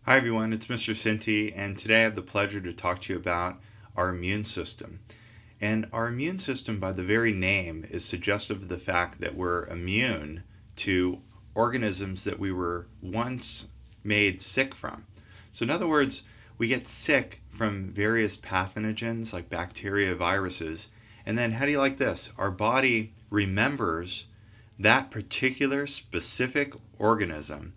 Hi everyone, it's Mr. Sinti, and today I have the pleasure to talk to you about our immune system. And our immune system, by the very name, is suggestive of the fact that we're immune to organisms that we were once made sick from. So, in other words, we get sick from various pathogens like bacteria, viruses, and then how do you like this? Our body remembers that particular specific organism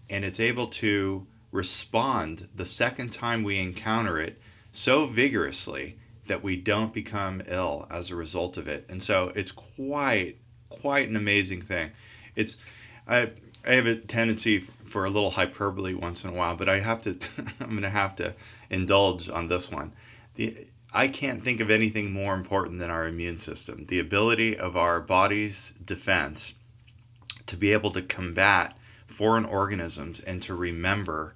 and it's able to respond the second time we encounter it so vigorously that we don't become ill as a result of it. And so it's quite an amazing thing. It's I I have a tendency for a little hyperbole once in a while, but I have to I'm going to have to indulge on this one. I can't think of anything more important than our immune system. The ability of our body's defense to be able to combat foreign organisms and to remember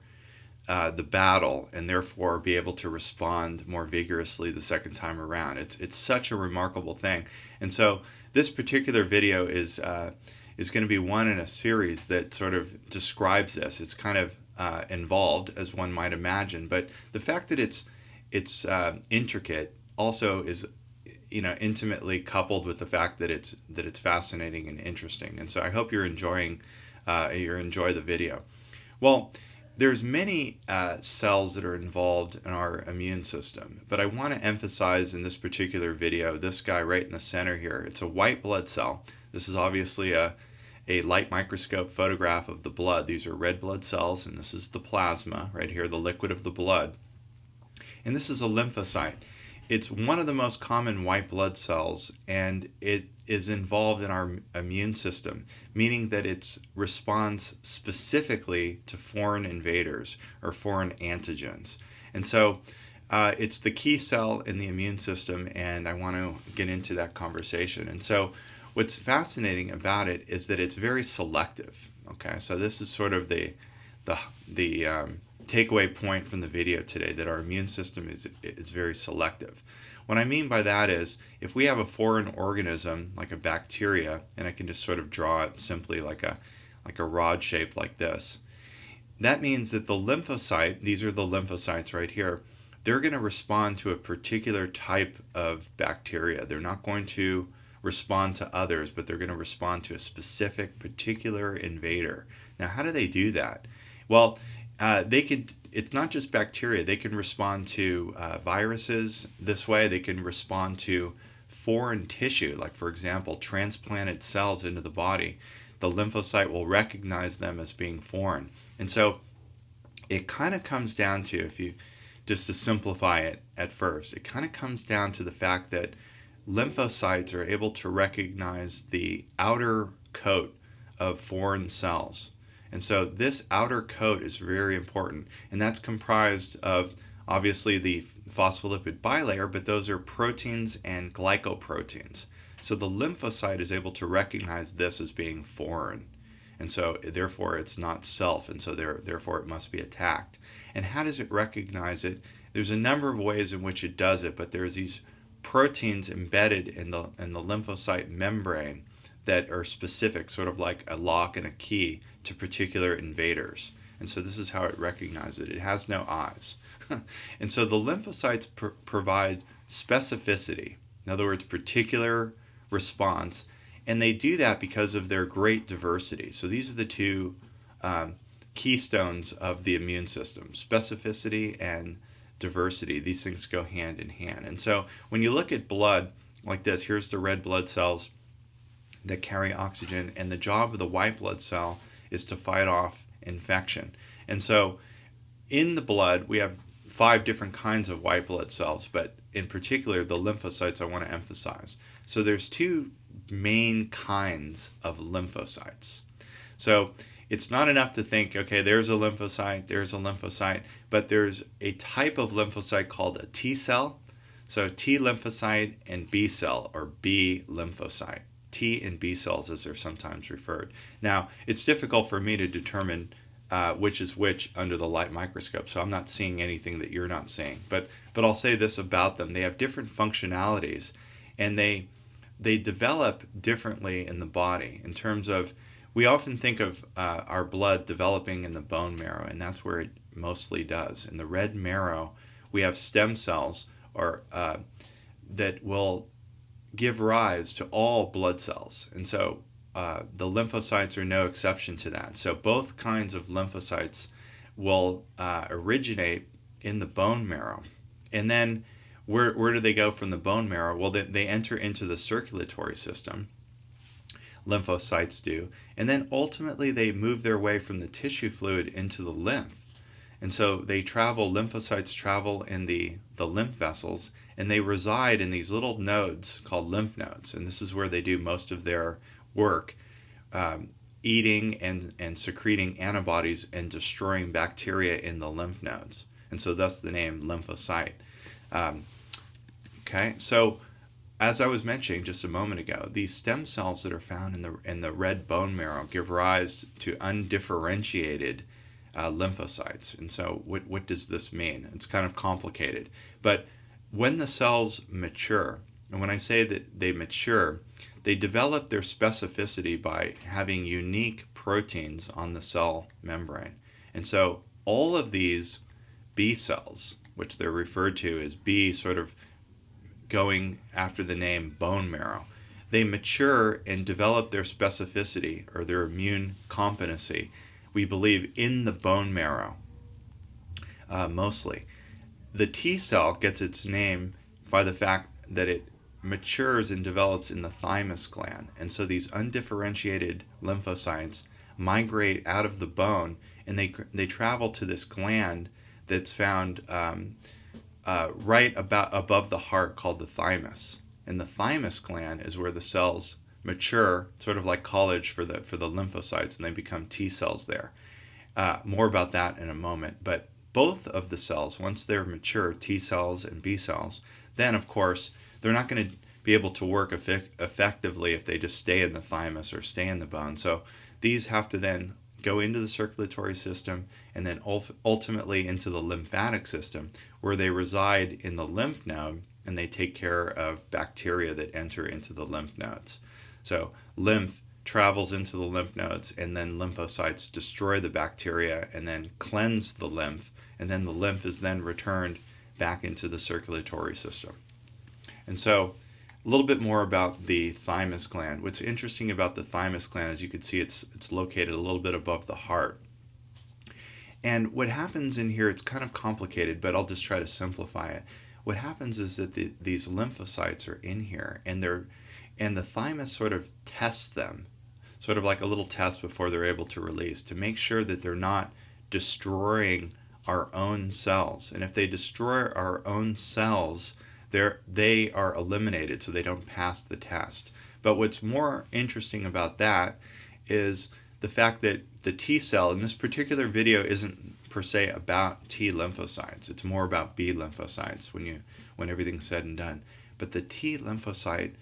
the battle and therefore be able to respond more vigorously the second time around. It's such a remarkable thing. And so this particular video is going to be one in a series that sort of describes this. It's kind of involved, as one might imagine, but the fact that it's intricate also is intimately coupled with the fact that it's fascinating and interesting. And so I hope you're enjoying you enjoy the video. Well, there's many cells that are involved in our immune system, but I want to emphasize in this particular video this guy right in the center here. It's a white blood cell. This is obviously a light microscope photograph of the blood. These are red blood cells, and this is the plasma right here, the liquid of the blood. And this is a lymphocyte. It's one of the most common white blood cells, and it is involved in our immune system, meaning that it responds specifically to foreign invaders or foreign antigens. And so it's the key cell in the immune system, and I want to get into that conversation. And so what's fascinating about it is that it's very selective. Okay, so this is sort of the takeaway point from the video today, that our immune system is very selective. What I mean by that is if we have a foreign organism like a bacteria, and I can just sort of draw it simply like a rod shape like this, that means that the lymphocyte, these are the lymphocytes right here, they're going to respond to a particular type of bacteria. They're not going to respond to others, but they're going to respond to a specific particular invader. Now, how do they do that? Well, it's not just bacteria. They can respond to viruses this way. They can respond to foreign tissue, like, for example, transplanted cells into the body. The lymphocyte will recognize them as being foreign. And so it kind of comes down to, just to simplify it at first, it kind of comes down to the fact that lymphocytes are able to recognize the outer coat of foreign cells. And so this outer coat is very important, and that's comprised of obviously the phospholipid bilayer, but those are proteins and glycoproteins. So the lymphocyte is able to recognize this as being foreign, and so therefore it's not self, and so therefore it must be attacked. And how does it recognize it? There's a number of ways in which it does it, but there's these proteins embedded in the lymphocyte membrane that are specific, sort of like a lock and a key to particular invaders. And so this is how it recognizes it. It has no eyes. And so the lymphocytes provide specificity, in other words, particular response, and they do that because of their great diversity. So these are the two keystones of the immune system: specificity and diversity. These things go hand in hand. And so when you look at blood like this, here's the red blood cells that carry oxygen, and the job of the white blood cell is to fight off infection. And so in the blood, we have 5 different kinds of white blood cells, but in particular, the lymphocytes I want to emphasize. So there's 2 main kinds of lymphocytes. So it's not enough to think, okay, there's a lymphocyte, but there's a type of lymphocyte called a T cell. So T lymphocyte and B cell, or B lymphocyte. T and B cells, as they're sometimes referred. Now, it's difficult for me to determine which is which under the light microscope, so I'm not seeing anything that you're not seeing. But I'll say this about them: they have different functionalities, and they develop differently in the body in terms of we often think of our blood developing in the bone marrow, and that's where it mostly does. In the red marrow, we have stem cells that will give rise to all blood cells. And so the lymphocytes are no exception to that. So both kinds of lymphocytes will originate in the bone marrow. And then where do they go from the bone marrow? Well, they enter into the circulatory system. Lymphocytes do. And then ultimately they move their way from the tissue fluid into the lymph. And so lymphocytes travel in the lymph vessels, and they reside in these little nodes called lymph nodes. And this is where they do most of their work, eating and secreting antibodies and destroying bacteria in the lymph nodes. And so thus the name lymphocyte. Okay, so as I was mentioning just a moment ago, these stem cells that are found in the red bone marrow give rise to undifferentiated lymphocytes. And so what does this mean? It's kind of complicated. But when the cells mature, and when I say that they mature, they develop their specificity by having unique proteins on the cell membrane. And so all of these B cells, which they're referred to as B, sort of going after the name bone marrow, they mature and develop their specificity or their immune competency, we believe, in the bone marrow mostly. The T cell gets its name by the fact that it matures and develops in the thymus gland. And so these undifferentiated lymphocytes migrate out of the bone, and they travel to this gland that's found right above the heart, called the thymus. And the thymus gland is where the cells mature, sort of like college for the lymphocytes, and they become T cells there. More about that in a moment. But both of the cells, once they're mature, T cells and B cells, then of course they're not going to be able to work effectively if they just stay in the thymus or stay in the bone. So these have to then go into the circulatory system and then ultimately into the lymphatic system, where they reside in the lymph node and they take care of bacteria that enter into the lymph nodes. So lymph travels into the lymph nodes, and then lymphocytes destroy the bacteria and then cleanse the lymph, and then the lymph is then returned back into the circulatory system. And so a little bit more about the thymus gland. What's interesting about the thymus gland, as you can see, it's located a little bit above the heart. And what happens in here, it's kind of complicated, but I'll just try to simplify it. What happens is that these lymphocytes are in here, and the thymus sort of tests them, sort of like a little test before they're able to release, to make sure that they're not destroying our own cells. And if they destroy our own cells, they are eliminated, so they don't pass the test. But what's more interesting about that is the fact that the T cell in this particular video isn't per se about T lymphocytes. It's more about B lymphocytes when everything's said and done. But the T lymphocyte,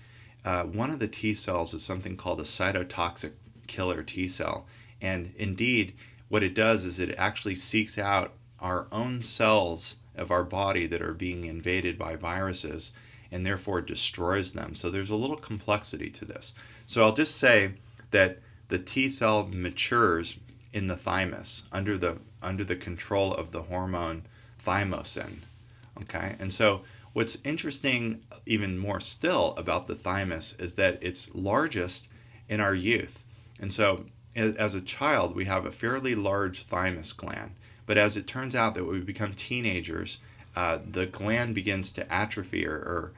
one of the T cells is something called a cytotoxic killer T cell. And indeed, what it does is it actually seeks out our own cells of our body that are being invaded by viruses, and therefore destroys them. So there's a little complexity to this. So I'll just say that the T cell matures in the thymus under the control of the hormone thymosin. Okay, and so what's interesting even more still about the thymus is that it's largest in our youth. And so as a child, we have a fairly large thymus gland. But as it turns out that when we become teenagers, the gland begins to atrophy or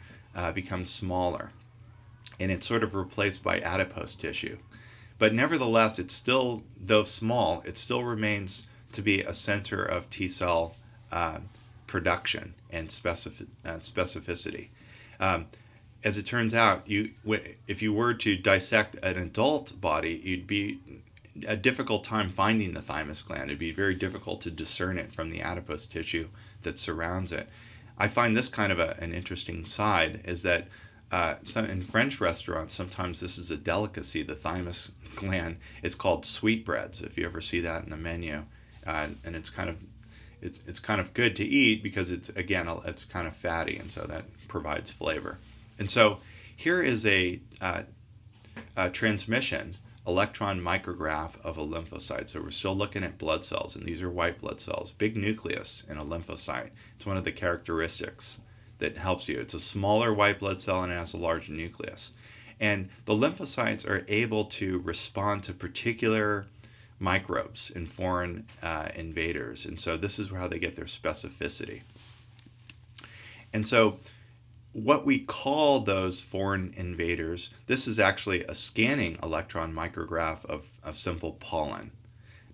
become smaller. And it's sort of replaced by adipose tissue. But nevertheless, it's still, though small, it still remains to be a center of T cell production and specificity. As it turns out, if you were to dissect an adult body, you'd be a difficult time finding the thymus gland. It'd be very difficult to discern it from the adipose tissue that surrounds it. I find this kind of an interesting side is that in French restaurants, sometimes this is a delicacy, the thymus gland. It's called sweetbreads, if you ever see that in the menu. And it's kind of good to eat because it's kind of fatty, and so that provides flavor. And so here is a transmission electron micrograph of a lymphocyte. So we're still looking at blood cells, and these are white blood cells. Big nucleus in a lymphocyte. It's one of the characteristics that helps you. It's a smaller white blood cell and it has a large nucleus. And the lymphocytes are able to respond to particular microbes and foreign invaders. And so this is how they get their specificity. And so what we call those foreign invaders, this is actually a scanning electron micrograph of simple pollen.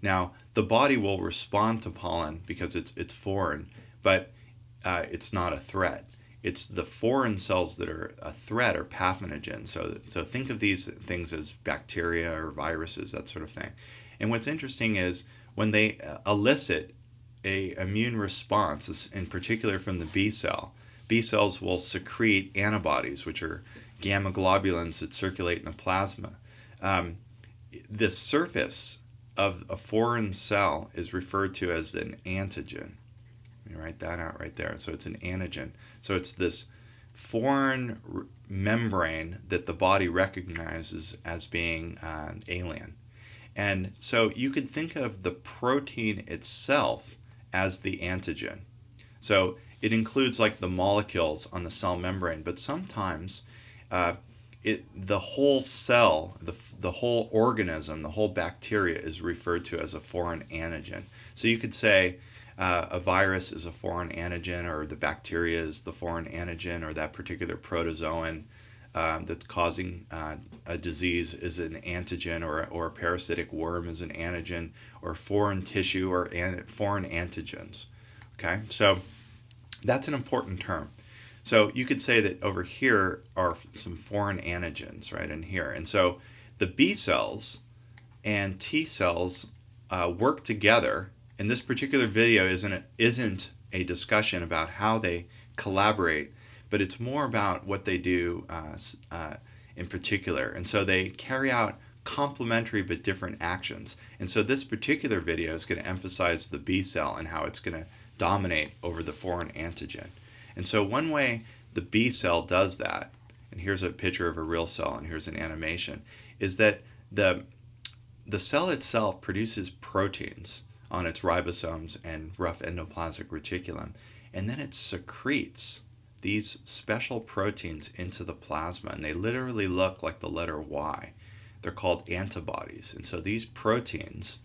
Now, the body will respond to pollen because it's foreign, but it's not a threat. It's the foreign cells that are a threat or pathogen. So think of these things as bacteria or viruses, that sort of thing. And what's interesting is when they elicit a immune response, in particular from the B cell, B cells will secrete antibodies, which are gamma globulins that circulate in the plasma. The surface of a foreign cell is referred to as an antigen. Let me write that out right there. So it's an antigen. So it's this foreign membrane that the body recognizes as being alien. And so you could think of the protein itself as the antigen. So it includes like the molecules on the cell membrane, but sometimes the whole cell, the whole organism, the whole bacteria is referred to as a foreign antigen. So you could say a virus is a foreign antigen, or the bacteria is the foreign antigen, or that particular protozoan that's causing a disease is an antigen, or a parasitic worm is an antigen, or foreign tissue or foreign antigens. Okay, so that's an important term. So you could say that over here are some foreign antigens, right, in here. And so the B cells and T cells work together. And this particular video isn't a discussion about how they collaborate, but it's more about what they do in particular. And so they carry out complementary but different actions. And so this particular video is going to emphasize the B cell and how it's going to dominate over the foreign antigen. And so one way the B cell does that, and here's a picture of a real cell and here's an animation, is that the cell itself produces proteins on its ribosomes and rough endoplasmic reticulum, and then it secretes these special proteins into the plasma, and they literally look like the letter Y. They're called antibodies. And so these proteins,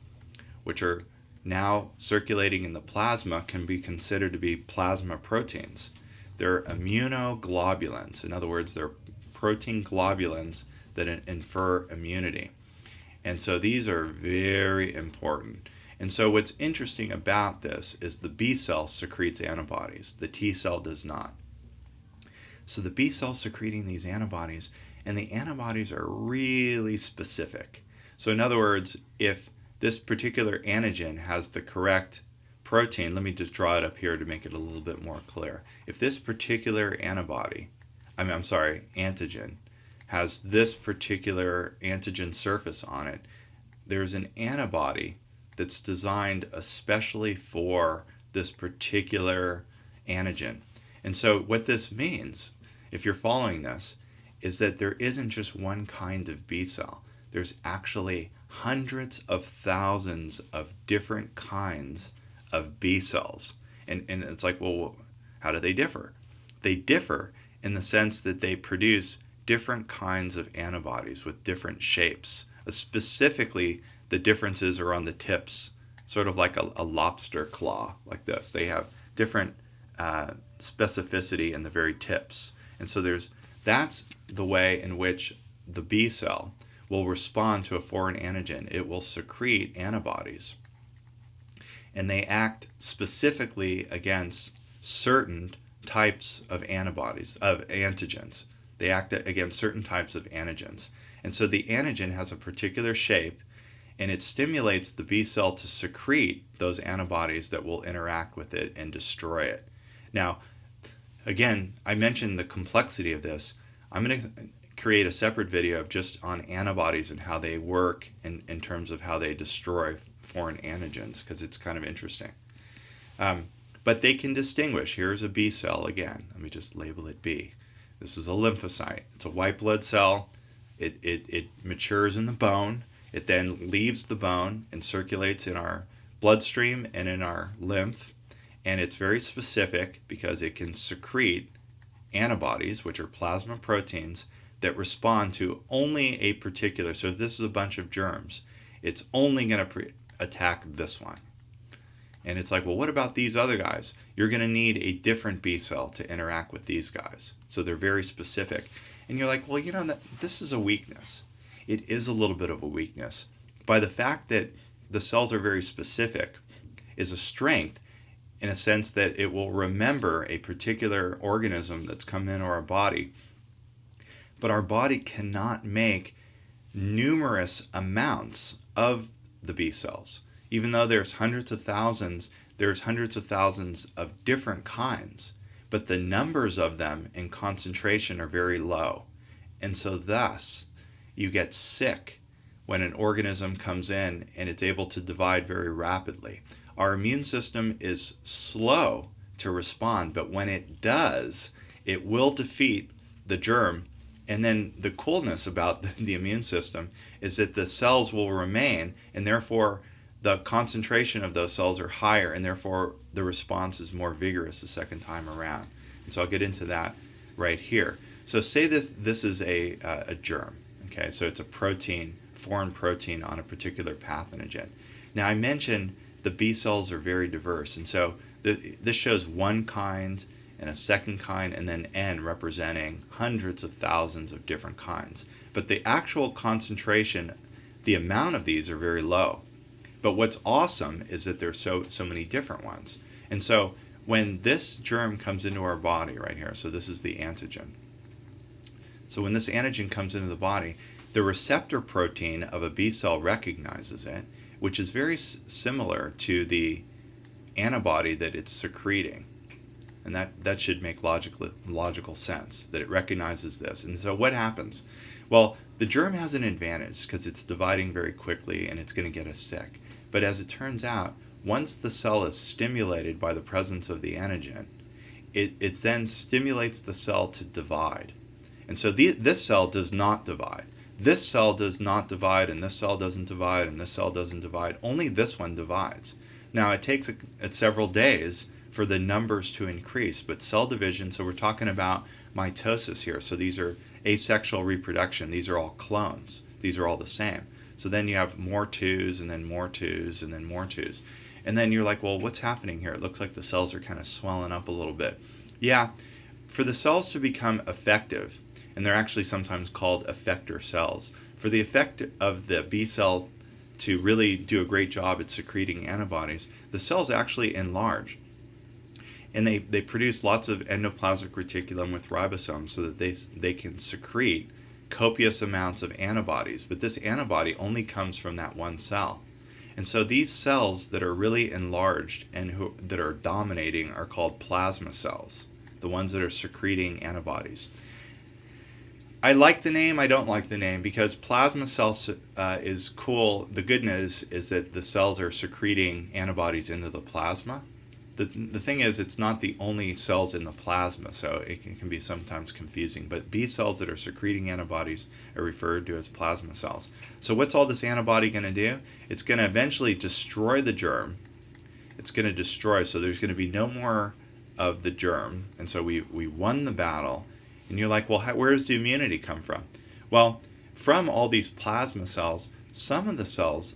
which are now circulating in the plasma, can be considered to be plasma proteins. They're immunoglobulins. In other words, they're protein globulins that infer immunity. And so these are very important. And so what's interesting about this is the B cell secretes antibodies. The T cell does not. So the B cell secreting these antibodies, and the antibodies are really specific. So in other words, if this particular antigen has the correct protein, let me just draw it up here to make it a little bit more clear. If this particular antigen has this particular antigen surface on it, there's an antibody that's designed especially for this particular antigen. And so what this means, if you're following this, is that there isn't just one kind of B cell. There's actually hundreds of thousands of different kinds of B cells. And it's like, well, how do they differ? They differ in the sense that they produce different kinds of antibodies with different shapes. Specifically, the differences are on the tips, sort of like a lobster claw, like this. They have different specificity in the very tips. And so that's the way in which the B cell will respond to a foreign antigen. It will secrete antibodies. And they act specifically against certain types of antibodies, of antigens. They act against certain types of antigens. And so the antigen has a particular shape, and it stimulates the B cell to secrete those antibodies that will interact with it and destroy it. Now, again, I mentioned the complexity of this. I'm going to create a separate video just on antibodies and how they work in terms of how they destroy foreign antigens, because it's kind of interesting. But they can distinguish. Here's a B cell again. Let me just label it B. This is a lymphocyte. It's a white blood cell. It matures in the bone. It then leaves the bone and circulates in our bloodstream and in our lymph. And it's very specific because it can secrete antibodies, which are plasma proteins, that respond to only a particular. So if this is a bunch of germs, it's only going to attack this one. And it's like, well, what about these other guys? You're going to need a different B cell to interact with these guys. So they're very specific. And you're like, well, this is a weakness. It is a little bit of a weakness. By the fact that the cells are very specific is a strength in a sense that it will remember a particular organism that's come into our body. But our body cannot make numerous amounts of the B cells. Even though there's hundreds of thousands of different kinds, but the numbers of them in concentration are very low. And so thus, you get sick when an organism comes in and it's able to divide very rapidly. Our immune system is slow to respond, but when it does, it will defeat the germ. And then the coolness about the immune system is that the cells will remain, and therefore the concentration of those cells are higher, and therefore the response is more vigorous the second time around. And so I'll get into that right here. So say this is a germ. Okay, so it's a protein, foreign protein on a particular pathogen. Now I mentioned the B cells are very diverse, and so this shows one kind and a second kind, and then N representing hundreds of thousands of different kinds. But the actual concentration, the amount of these are very low. But what's awesome is that there's so many different ones. And so when this germ comes into our body right here, so this is the antigen. So when this antigen comes into the body, the receptor protein of a B cell recognizes it, which is very similar to the antibody that it's secreting. And that should make logical sense, that it recognizes this. And so what happens? Well, the germ has an advantage because it's dividing very quickly and it's going to get us sick. But as it turns out, once the cell is stimulated by the presence of the antigen, it then stimulates the cell to divide. And so this cell does not divide. This cell does not divide, and this cell doesn't divide, and this cell doesn't divide. Only this one divides. Now, it takes several days for the numbers to increase, but cell division, so we're talking about mitosis here. So these are asexual reproduction. These are all clones. These are all the same. So then you have more twos, and then more twos, and then more twos. And then you're like, well, what's happening here? It looks like the cells are kind of swelling up a little bit. Yeah, for the cells to become effective, and they're actually sometimes called effector cells, for the effect of the B cell to really do a great job at secreting antibodies, the cells actually enlarge. And they produce lots of endoplasmic reticulum with ribosomes so that they can secrete copious amounts of antibodies. But this antibody only comes from that one cell. And so these cells that are really enlarged and that are dominating are called plasma cells, the ones that are secreting antibodies. I like the name, I don't like the name, because plasma cells is cool. The good news is that the cells are secreting antibodies into the plasma. The thing is, it's not the only cells in the plasma, so it can be sometimes confusing. But B cells that are secreting antibodies are referred to as plasma cells. So what's all this antibody going to do? It's going to eventually destroy the germ. It's going to destroy, so there's going to be no more of the germ. And so we won the battle. And you're like, well, where does the immunity come from? Well, from all these plasma cells, some of the cells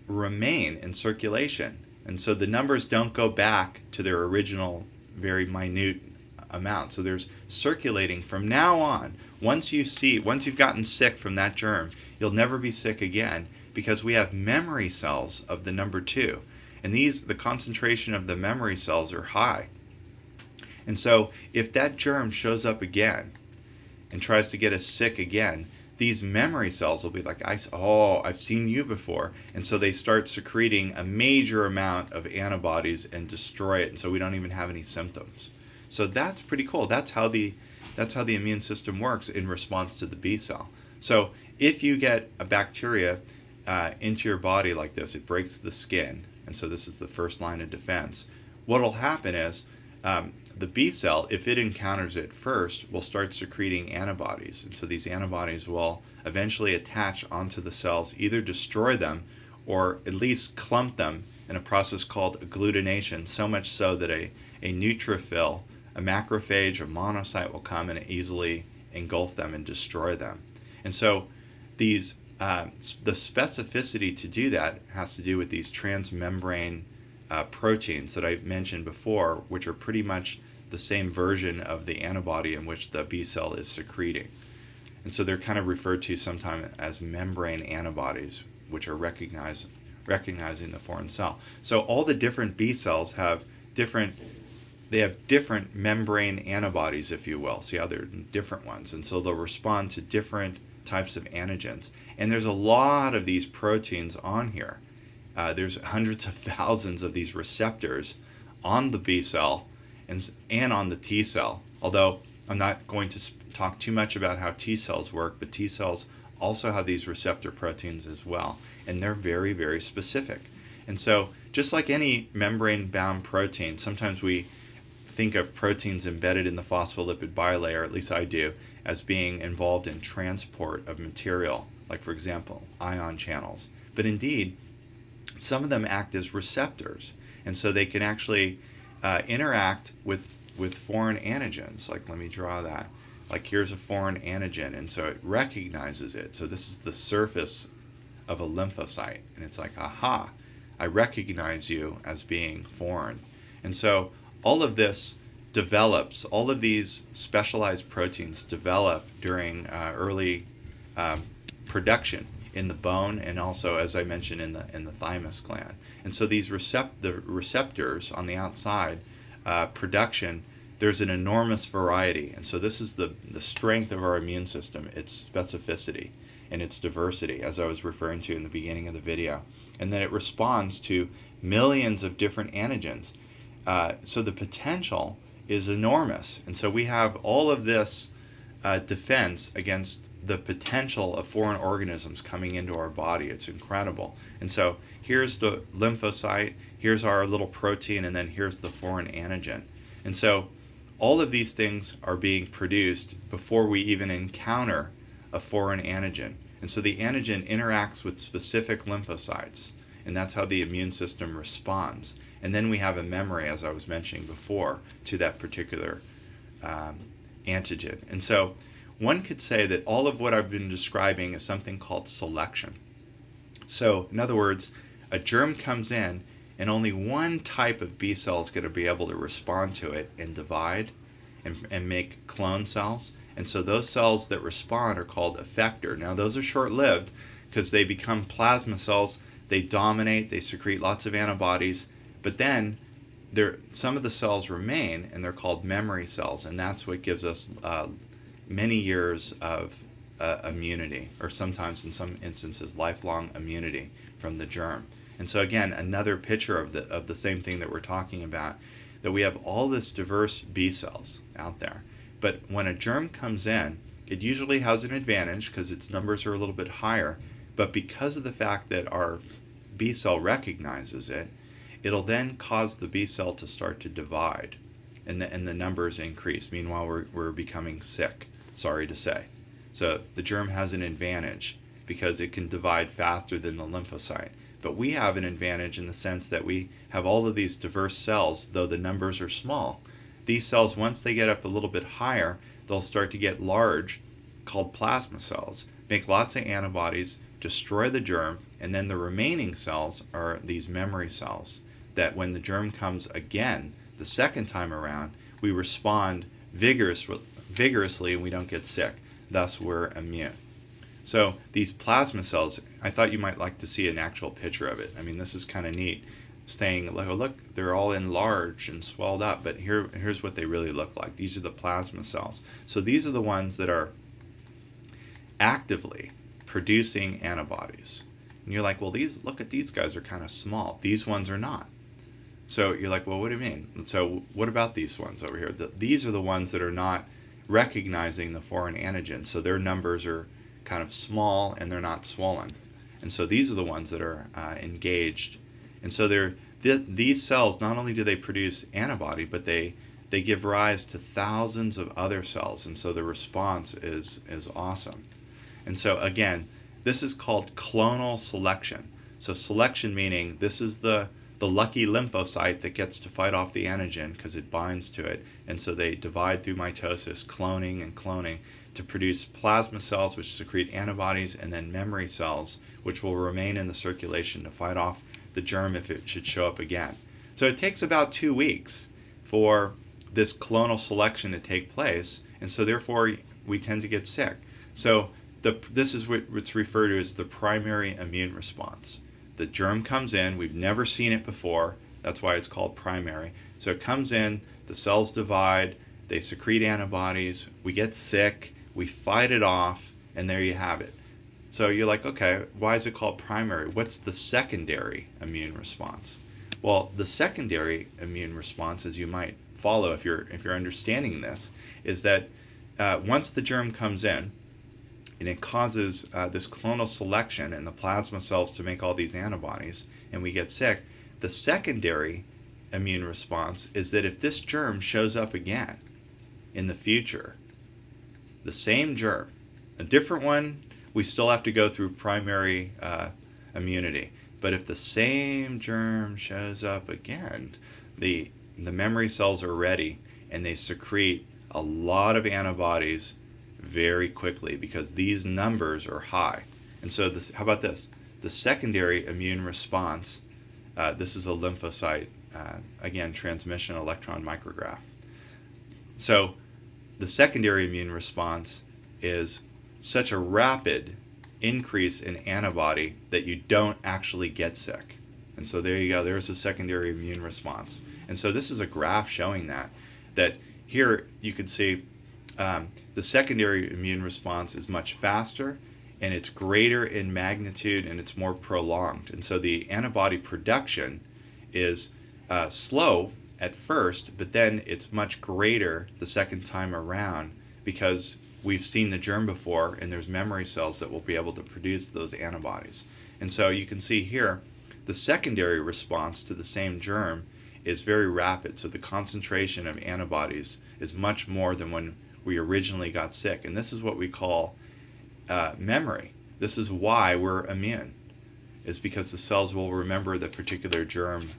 remain in circulation. And so the numbers don't go back to their original very minute amount. So there's circulating from now on. Once you've gotten sick from that germ, you'll never be sick again because we have memory cells of the number 2. And the concentration of the memory cells are high. And so if that germ shows up again and tries to get us sick again, these memory cells will be like, I've seen you before. And so they start secreting a major amount of antibodies and destroy it. And so we don't even have any symptoms. So that's pretty cool. That's how the immune system works in response to the B cell. So if you get a bacteria into your body like this, it breaks the skin. And so this is the first line of defense. What will happen is the B cell, if it encounters it first, will start secreting antibodies. And so these antibodies will eventually attach onto the cells, either destroy them or at least clump them in a process called agglutination, so much so that a neutrophil, a macrophage, a monocyte will come and easily engulf them and destroy them. And so these the specificity to do that has to do with these transmembrane proteins that I mentioned before, which are pretty much the same version of the antibody in which the B cell is secreting. And so they're kind of referred to sometimes as membrane antibodies, which are recognizing the foreign cell. So all the different B cells have different membrane antibodies, if you will. See how they're different ones. And so they'll respond to different types of antigens. And there's a lot of these proteins on here. There's hundreds of thousands of these receptors on the B cell and on the T cell. Although I'm not going to talk too much about how T cells work, but T cells also have these receptor proteins as well. And they're very, very specific. And so just like any membrane-bound protein, sometimes we think of proteins embedded in the phospholipid bilayer, at least I do, as being involved in transport of material, like for example, ion channels. But indeed, some of them act as receptors, and so they can actually interact with foreign antigens. Like, let me draw that. Like, here's a foreign antigen, and so it recognizes it. So this is the surface of a lymphocyte, and it's like, aha, I recognize you as being foreign. And so all of this develops, all of these specialized proteins develop during early production in the bone, and also, as I mentioned, in the thymus gland. And so these receptors on the outside production, there's an enormous variety. And so this is the strength of our immune system, its specificity and its diversity, as I was referring to in the beginning of the video. And then it responds to millions of different antigens. So the potential is enormous. And so we have all of this defense against the potential of foreign organisms coming into our body. It's incredible. And so here's the lymphocyte, here's our little protein, and then here's the foreign antigen. And so all of these things are being produced before we even encounter a foreign antigen. And so the antigen interacts with specific lymphocytes, and that's how the immune system responds. And then we have a memory, as I was mentioning before, to that particular antigen. And so one could say that all of what I've been describing is something called selection. So, in other words, a germ comes in, and only one type of B cell is going to be able to respond to it and divide and make clone cells. And so those cells that respond are called effector. Now, those are short-lived because they become plasma cells. They dominate, they secrete lots of antibodies, but then some of the cells remain, and they're called memory cells, and that's what gives us many years of immunity, or sometimes in some instances lifelong immunity from the germ. And so again, another picture of the same thing that we're talking about, that we have all this diverse B cells out there. But when a germ comes in, it usually has an advantage because its numbers are a little bit higher, but because of the fact that our B cell recognizes it, it'll then cause the B cell to start to divide, and the numbers increase. Meanwhile, we're becoming sick, sorry to say. So the germ has an advantage because it can divide faster than the lymphocyte. But we have an advantage in the sense that we have all of these diverse cells, though the numbers are small. These cells, once they get up a little bit higher, they'll start to get large, called plasma cells, make lots of antibodies, destroy the germ, and then the remaining cells are these memory cells that when the germ comes again, the second time around, we respond vigorously and we don't get sick. Thus, we're immune. So these plasma cells, I thought you might like to see an actual picture of it. I mean, this is kind of neat, saying, look, they're all enlarged and swelled up, but here's what they really look like. These are the plasma cells. So these are the ones that are actively producing antibodies. And you're like, well, look at these guys are kind of small. These ones are not. So you're like, well, what do you mean? So what about these ones over here? These are the ones that are not recognizing the foreign antigen. So their numbers are kind of small and they're not swollen. And so these are the ones that are engaged. And so these cells, not only do they produce antibody, but they give rise to thousands of other cells. And so the response is awesome. And so again, this is called clonal selection. So selection meaning this is the lucky lymphocyte that gets to fight off the antigen because it binds to it. And so they divide through mitosis, cloning and cloning, to produce plasma cells which secrete antibodies, and then memory cells which will remain in the circulation to fight off the germ if it should show up again. So it takes about 2 weeks for this clonal selection to take place, and so therefore we tend to get sick. So this is what's referred to as the primary immune response. The germ comes in, we've never seen it before, that's why it's called primary. So it comes in, the cells divide, they secrete antibodies, we get sick, we fight it off, and there you have it. So you're like, okay, why is it called primary? What's the secondary immune response? Well, the secondary immune response, as you might follow if you're understanding this, is that once the germ comes in, and it causes this clonal selection in the plasma cells to make all these antibodies, and we get sick, the secondary immune response is that if this germ shows up again in the future, the same germ, a different one, we still have to go through primary immunity. But if the same germ shows up again, the memory cells are ready, and they secrete a lot of antibodies very quickly because these numbers are high. And so how about this? The secondary immune response, this is a lymphocyte, again, transmission electron micrograph. So the secondary immune response is such a rapid increase in antibody that you don't actually get sick. And so there you go, there's a secondary immune response. And so this is a graph showing that here you can see the secondary immune response is much faster, and it's greater in magnitude, and it's more prolonged. And so the antibody production is slow at first, but then it's much greater the second time around because we've seen the germ before, and there's memory cells that will be able to produce those antibodies. And so you can see here, the secondary response to the same germ is very rapid. So the concentration of antibodies is much more than when we originally got sick. And this is what we call memory. This is why we're immune, is because the cells will remember the particular germ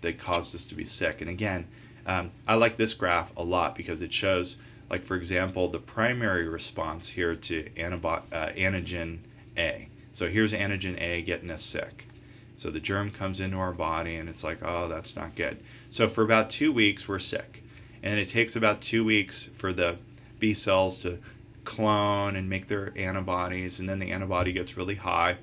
that caused us to be sick. And again, I like this graph a lot because it shows, like for example, the primary response here to antigen A. So here's antigen A getting us sick. So the germ comes into our body, and it's like, oh, that's not good. So for about 2 weeks, we're sick. And it takes about 2 weeks for the B cells to clone and make their antibodies, and then the antibody gets really high.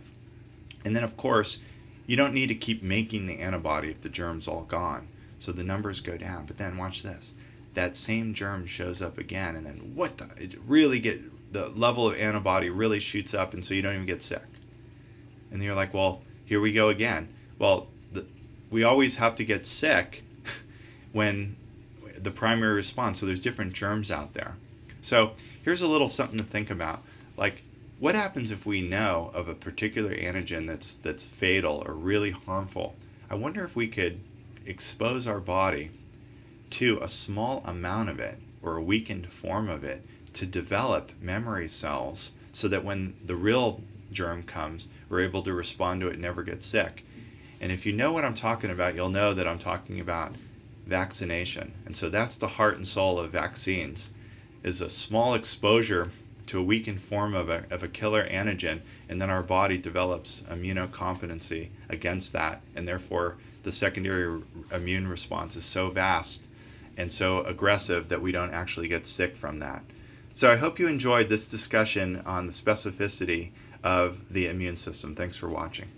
And then, of course, you don't need to keep making the antibody if the germ's all gone. So the numbers go down. But then watch this. That same germ shows up again, and then the level of antibody really shoots up, and so you don't even get sick. And then you're like, well, here we go again. Well, we always have to get sick when the primary response, so there's different germs out there. So here's a little something to think about. Like, what happens if we know of a particular antigen that's fatal or really harmful? I wonder if we could expose our body to a small amount of it, or a weakened form of it, to develop memory cells so that when the real germ comes, we're able to respond to it and never get sick. And if you know what I'm talking about, you'll know that I'm talking about vaccination. And so that's the heart and soul of vaccines, is a small exposure to a weakened form of a killer antigen, and then our body develops immunocompetency against that, and therefore the secondary immune response is so vast and so aggressive that we don't actually get sick from that. So I hope you enjoyed this discussion on the specificity of the immune system. Thanks for watching.